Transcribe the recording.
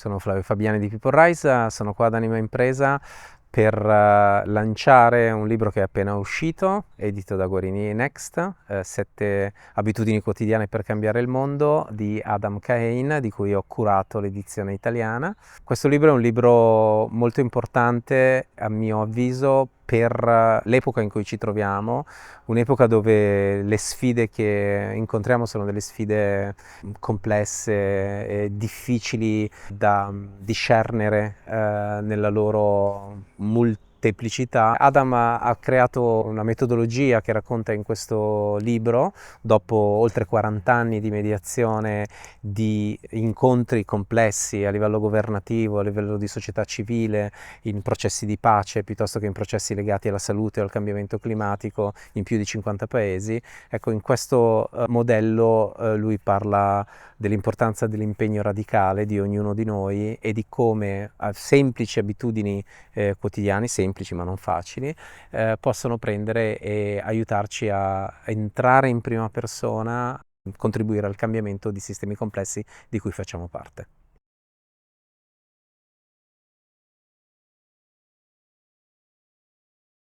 Sono Flavio Fabiani di People Rise, sono qua ad Anima Impresa per lanciare un libro che è appena uscito, edito da Guarini Next, 7 abitudini quotidiane per cambiare il mondo, di Adam Kahane, di cui ho curato l'edizione italiana. Questo libro è un libro molto importante, a mio avviso, per l'epoca in cui ci troviamo, un'epoca dove le sfide che incontriamo sono delle sfide complesse e difficili da discernere nella loro molteplicità. Adam ha creato una metodologia che racconta in questo libro, dopo oltre 40 anni di mediazione, di incontri complessi a livello governativo, a livello di società civile, in processi di pace piuttosto che in processi legati alla salute o al cambiamento climatico in più di 50 paesi. Ecco, in questo modello lui parla dell'importanza dell'impegno radicale di ognuno di noi e di come semplici abitudini quotidiane, semplici ma non facili, possono prendere e aiutarci a entrare in prima persona, contribuire al cambiamento di sistemi complessi di cui facciamo parte.